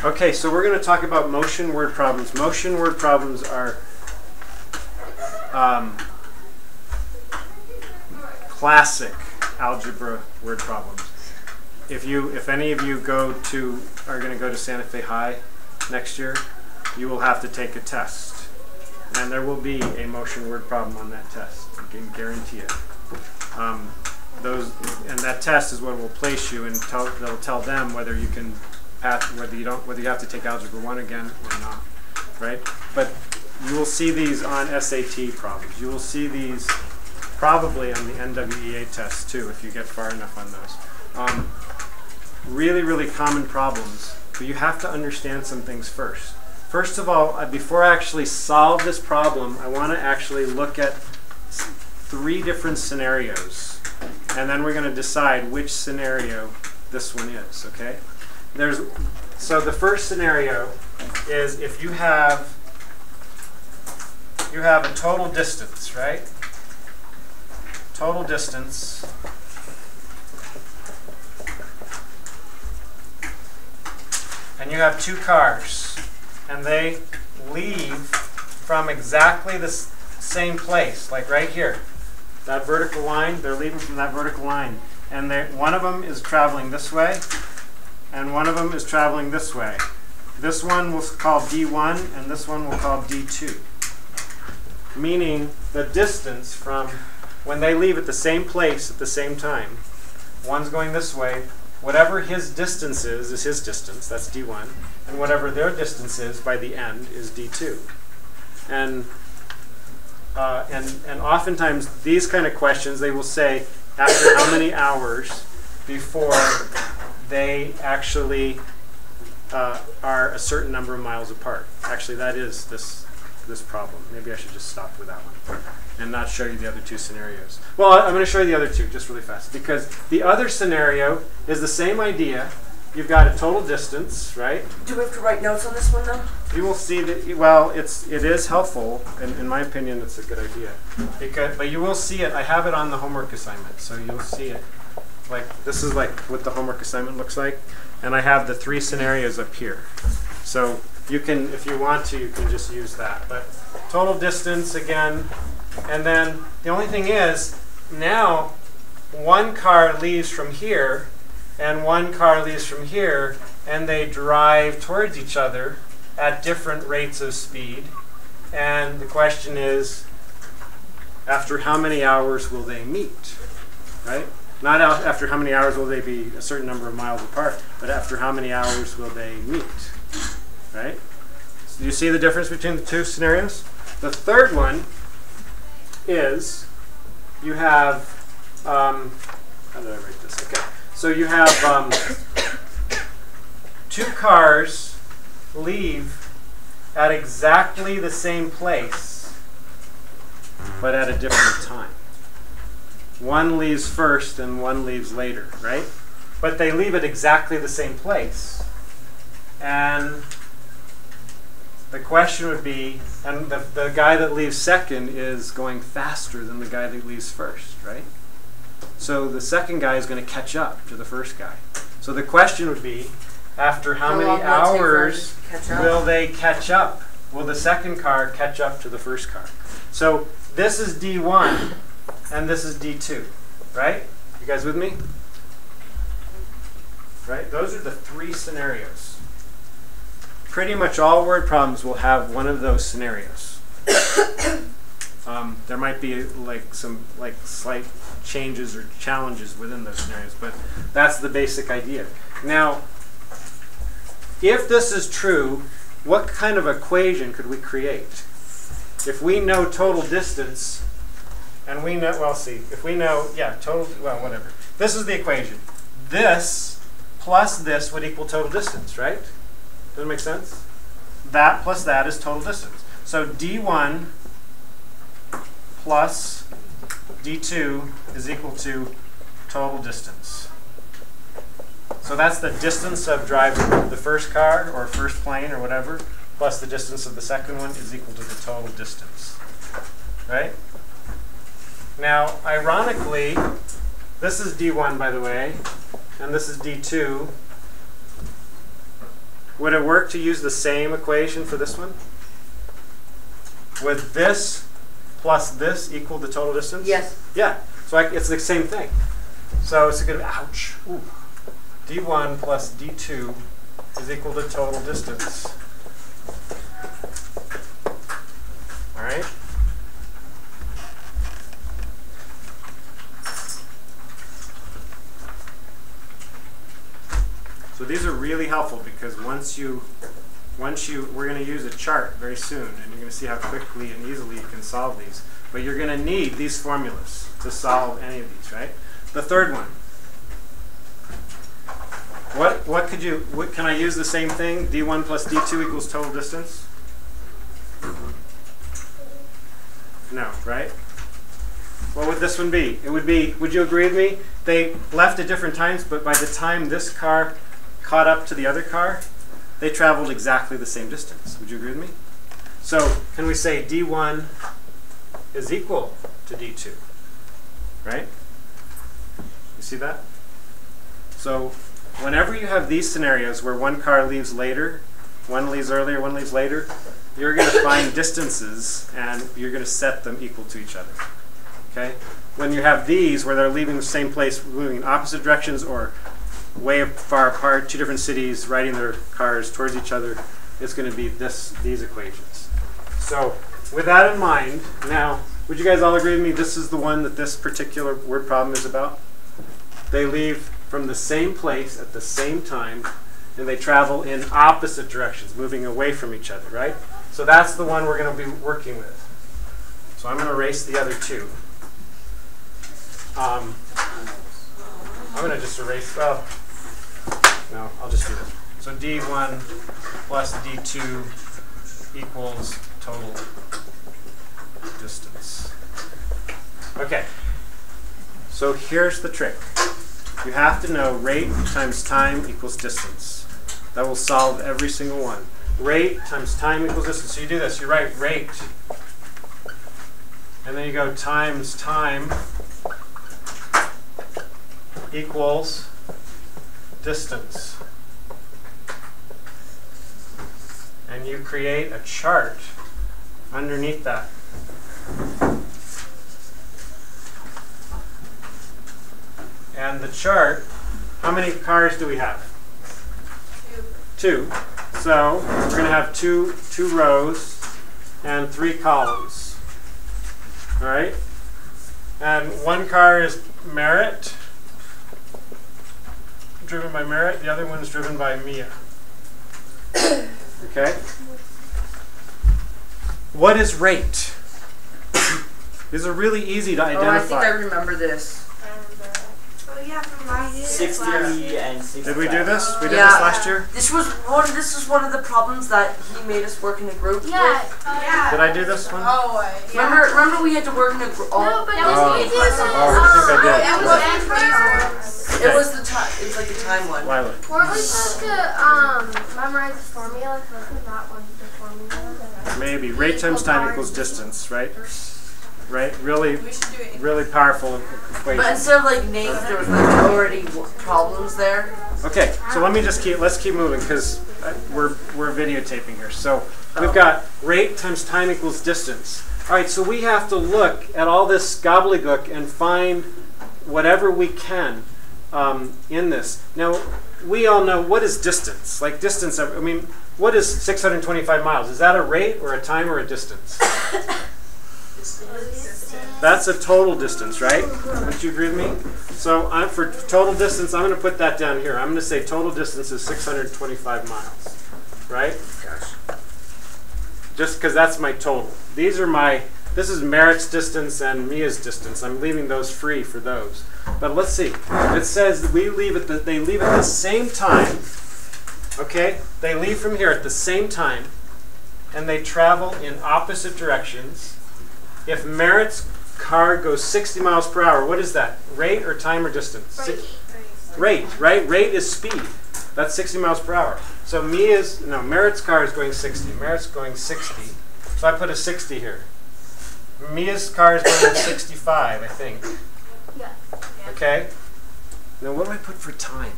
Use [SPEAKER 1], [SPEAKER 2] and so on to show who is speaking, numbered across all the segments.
[SPEAKER 1] Okay, so we're going to talk about motion word problems. Motion word problems are classic algebra word problems. If any of you are going to go to Santa Fe High next year, you will have to take a test, and there will be a motion word problem on that test. I can guarantee it. And that test is what will place you, and that'll tell them whether you can pass, whether you have to take Algebra 1 again or not, right? But you will see these on SAT problems. You will see these probably on the NWEA test too, if you get far enough on those. Really, really common problems, but you have to understand some things first. First of all, before I actually solve this problem, I want to actually look at 3 different scenarios, and then we're going to decide which scenario this one is, okay? So the first scenario is if you have a total distance, right? Total distance. And you have 2 cars, and they leave from exactly the same place, like right here. That vertical line, they're leaving from that vertical line. And one of them is traveling this way, and one of them is traveling this way. This one we'll call D1, and this one we'll call D2. Meaning the distance from when they leave at the same place at the same time. One's going this way. Whatever his distance is his distance, that's D1, and whatever their distance is by the end is D2. And oftentimes these kind of questions, they will say after how many hours before they actually are a certain number of miles apart. Actually, that is this problem. Maybe I should just stop with that one and not show you the other 2 scenarios. Well, I'm going to show you the other 2 just really fast, because the other scenario is the same idea. You've got a total distance, right?
[SPEAKER 2] Do we have to write notes on this one, though?
[SPEAKER 1] You will see that, well, it is helpful, and in my opinion, it's a good idea. But you will see it. I have it on the homework assignment, so you'll see it. This is like what the homework assignment looks like, and I have the 3 scenarios up here. So you can, if you want to, you can just use that. But total distance again, and then the only thing is, now one car leaves from here, and one car leaves from here, and they drive towards each other at different rates of speed. And the question is, after how many hours will they meet, right? Not after how many hours will they be a certain number of miles apart, but after how many hours will they meet, right? So you see the difference between the 2 scenarios? The third one is you have, how did I write this? Okay, so you have 2 cars leave at exactly the same place, but at a different time. One leaves first and one leaves later, right? But they leave at exactly the same place. And the question would be, and the guy that leaves second is going faster than the guy that leaves first, right? So the second guy is going to catch up to the first guy. So the question would be, after how many hours will they catch up? Will the second car catch up to the first car? So this is D1, and this is D2, right? You guys with me? Right? Those are the 3 scenarios. Pretty much all word problems will have one of those scenarios. There might be some slight changes or challenges within those scenarios, but that's the basic idea. Now, if this is true, what kind of equation could we create? If we know total distance, and we know, well, see, if we know, total, well, whatever. This is the equation. This plus this would equal total distance, right? Does it make sense? That plus that is total distance. So D1 plus D2 is equal to total distance. So that's the distance of driving the first car or first plane or whatever, plus the distance of the second one is equal to the total distance, right? Now, ironically, this is D1, by the way, and this is D2. would it work to use the same equation for this one? Would this plus this equal the total distance?
[SPEAKER 2] Yes.
[SPEAKER 1] Yeah. So it's the same thing. So it's a good, ouch. Ooh. D1 plus D2 is equal to total distance. All right? So these are really helpful because we're going to use a chart very soon, and you're going to see how quickly and easily you can solve these. But you're going to need these formulas to solve any of these, right? The third one. Can I use the same thing? D1 plus D2 equals total distance? No, right? What would this one be? It would be, would you agree with me? They left at different times, but by the time this car caught up to the other car, they traveled exactly the same distance. Would you agree with me? So can we say D1 is equal to D2? Right? You see that? So whenever you have these scenarios where one car leaves later, one leaves earlier, one leaves later, you're going to find distances and you're going to set them equal to each other. Okay? When you have these where they're leaving the same place, moving in opposite directions or way far apart, two different cities, riding their cars towards each other, it's going to be these equations. So with that in mind, now, would you guys all agree with me this is the one that this particular word problem is about? They leave from the same place at the same time, and they travel in opposite directions, moving away from each other, right? So that's the one we're going to be working with. So I'm going to erase the other two. I'm going to just erase, well, no, I'll just do this. So D1 plus D2 equals total distance. Okay, so here's the trick. You have to know rate times time equals distance. That will solve every single one. Rate times time equals distance. So you do this, you write rate, and then you go times time equals distance. And you create a chart underneath that. And the chart, how many cars do we have? Two. So we're going to have two rows and 3 columns. All right? And one car is Merritt, driven by Merritt. The other one is driven by Mia. Okay? What is rate? These are really easy to identify.
[SPEAKER 2] Oh, I think I remember this.
[SPEAKER 3] Oh yeah, from last year.
[SPEAKER 4] 60 and 60.
[SPEAKER 1] Did we do this? We did
[SPEAKER 2] Yeah.
[SPEAKER 1] this last year?
[SPEAKER 2] This was one of the problems that he made us work in a group
[SPEAKER 3] Yeah.
[SPEAKER 2] with.
[SPEAKER 3] Yeah.
[SPEAKER 1] Did I do this one?
[SPEAKER 3] Oh, yeah.
[SPEAKER 2] Remember we had to work in a group.
[SPEAKER 3] No, but it was
[SPEAKER 1] Oh.
[SPEAKER 3] easy.
[SPEAKER 1] I think I did.
[SPEAKER 3] It was
[SPEAKER 2] It was the time. It was like the time one.
[SPEAKER 1] Lila.
[SPEAKER 3] Weren't we supposed to memorize the formula? Wasn't that one the formula?
[SPEAKER 1] Maybe. Rate times time equals distance, right? Right? Really,
[SPEAKER 3] We should do it.
[SPEAKER 1] really powerful equation.
[SPEAKER 2] But instead of like names, there was like already problems there.
[SPEAKER 1] Okay, so let's keep moving because we're videotaping here. So we've got rate times time equals distance. All right, so we have to look at all this gobbledygook and find whatever we can in this. Now, we all know what is distance. Like distance, I mean, what is 625 miles? Is that a rate or a time or a distance? That's a total distance, right? Don't you agree with me? So for total distance, I'm going to put that down here. I'm going to say total distance is 625 miles, right? Just because that's my total. This is Merritt's distance and Mia's distance. I'm leaving those free for those. But let's see. It says that they leave at the same time. Okay? They leave from here at the same time, and they travel in opposite directions. If Merritt's car goes 60 miles per hour, what is that? Rate or time or distance? Rate, right? Rate is speed. That's 60 miles per hour. So Merritt's car is going 60. Merritt's going 60. So I put a 60 here. Mia's car is going 65, I think.
[SPEAKER 3] Yeah.
[SPEAKER 1] Okay? Now what do I put for time?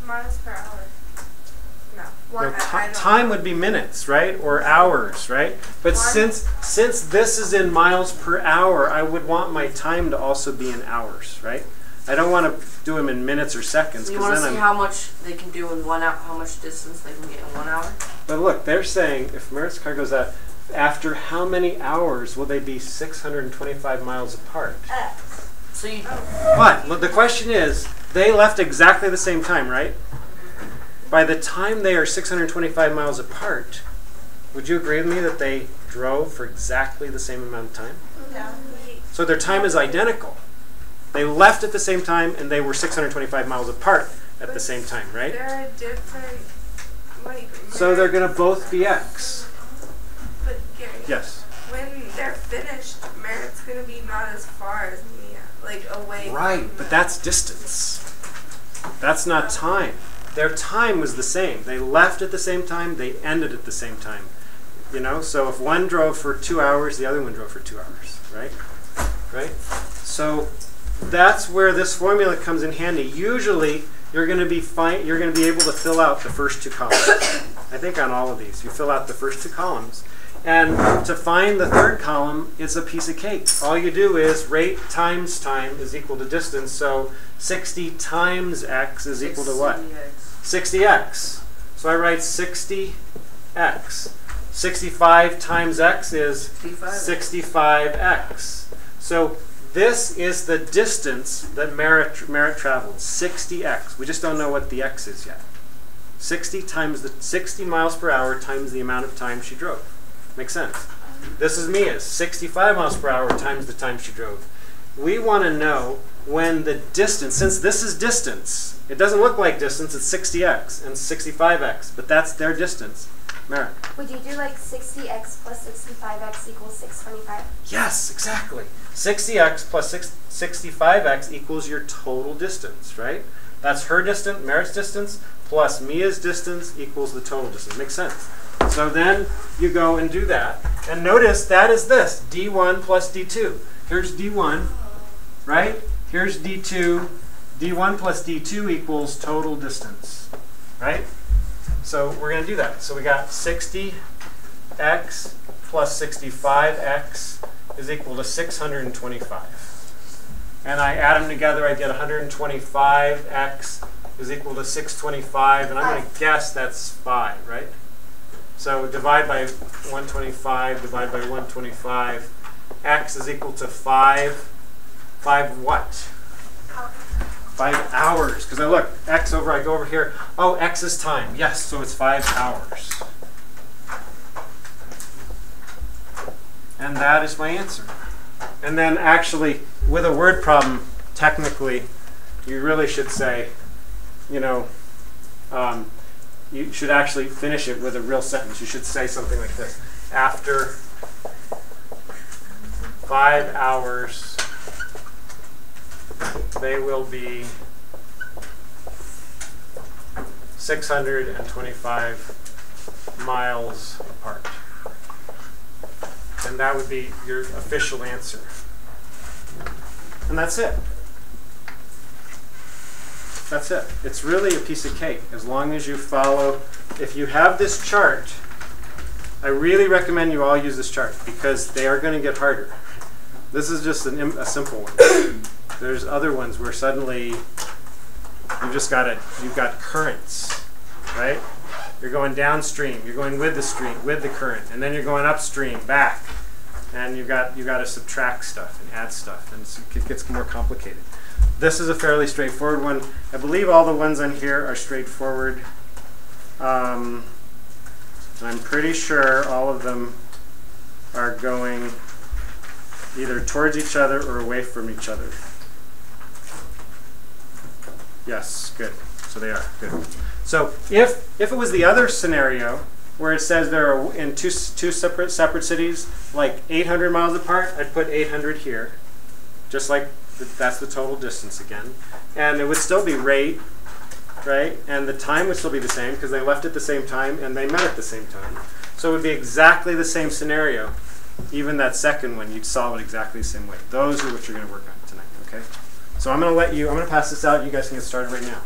[SPEAKER 3] Miles per hour. No. One.
[SPEAKER 1] Time would be minutes, right? Or hours, right? But since this is in miles per hour, I would want my time to also be in hours, right? I don't want to do them in minutes or seconds.
[SPEAKER 2] So you want to see how much they can do in 1 hour, how much distance they can get in 1 hour?
[SPEAKER 1] But look, they're saying if Merritt's car goes out, after how many hours will they be 625 miles apart?
[SPEAKER 2] So you.
[SPEAKER 1] But the question is, they left exactly the same time, right? By the time they are 625 miles apart, would you agree with me that they drove for exactly the same amount of time?
[SPEAKER 3] Yeah.
[SPEAKER 1] So their time is identical. They left at the same time and they were 625 miles apart at the same time, right?
[SPEAKER 4] They're a different, like.
[SPEAKER 1] So they're going to both be x.
[SPEAKER 4] But Gary.
[SPEAKER 1] Yes.
[SPEAKER 4] When they're finished, Merritt's gonna be not as far as Mia, like away.
[SPEAKER 1] Right, but that's distance. That's not time. Their time was the same. They left at the same time, they ended at the same time. You know, so if one drove for 2 hours, the other one drove for 2 hours, right? Right? So that's where this formula comes in handy. Usually, you're going to be able to fill out the first 2 columns. I think on all of these, you fill out the first 2 columns. And to find the third column, it's a piece of cake. All you do is rate times time is equal to distance. So 60 times x is equal to what? 60x. So I write 60x. 65 times x is 65x. So this is the distance that Merritt traveled, 60x. We just don't know what the x is yet. 60 times the 60 miles per hour times the amount of time she drove. Makes sense. This is Mia's, 65 miles per hour times the time she drove. We want to know when the distance, since this is distance, it doesn't look like distance, it's 60x and 65x, but that's their distance. Merritt.
[SPEAKER 3] Would you do like 60x plus 65x equals 625?
[SPEAKER 1] Yes, exactly. 60x plus 65x equals your total distance, right? That's her distance, Merritt's distance, plus Mia's distance equals the total distance. Makes sense. So then you go and do that. And notice that is this, d1 plus d2. Here's d1, right? Here's d2. d1 plus d2 equals total distance, right? So we're going to do that. So we got 60x plus 65x is equal to 625. And I add them together, I get 125x is equal to 625, and I'm going to guess that's 5, right? So divide by 125, divide by 125, x is equal to 5. 5 what? 5 hours. Because I look, x over, I go over here. Oh, x is time. Yes, so it's 5 hours. And that is my answer. And then actually, with a word problem, technically, you really should say, you know, you should actually finish it with a real sentence. You should say something like this. After 5 hours, they will be 625 miles apart. And that would be your official answer. And that's it. That's it. It's really a piece of cake as long as you follow. If you have this chart, I really recommend you all use this chart because they are going to get harder. This is just a simple one. There's other ones where suddenly you've got currents, right? You're going downstream, you're going with the stream, with the current, and then you're going upstream, back, and you've got to subtract stuff and add stuff, and it gets more complicated. This is a fairly straightforward one. I believe all the ones on here are straightforward. I'm pretty sure all of them are going either towards each other or away from each other. Yes, good. So they are good. So if it was the other scenario where it says they're in two separate cities, like 800 miles apart, I'd put 800 here, just like that's the total distance again, and it would still be rate, right? And the time would still be the same because they left at the same time and they met at the same time. So it would be exactly the same scenario. Even that second one, you'd solve it exactly the same way. Those are what you're going to work on tonight. Okay. So I'm going to pass this out. You guys can get started right now.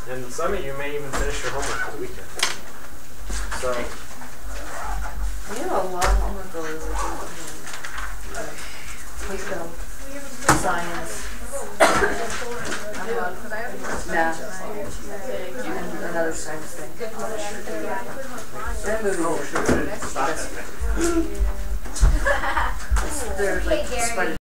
[SPEAKER 1] And some of you may even finish your homework for the weekend. So
[SPEAKER 2] We have a lot of homework goals. Wisdom, science, math, and another science thing. That movie.
[SPEAKER 1] oh, sure. Stop that thing.
[SPEAKER 2] There's like
[SPEAKER 3] Okay, Gary.
[SPEAKER 2] spider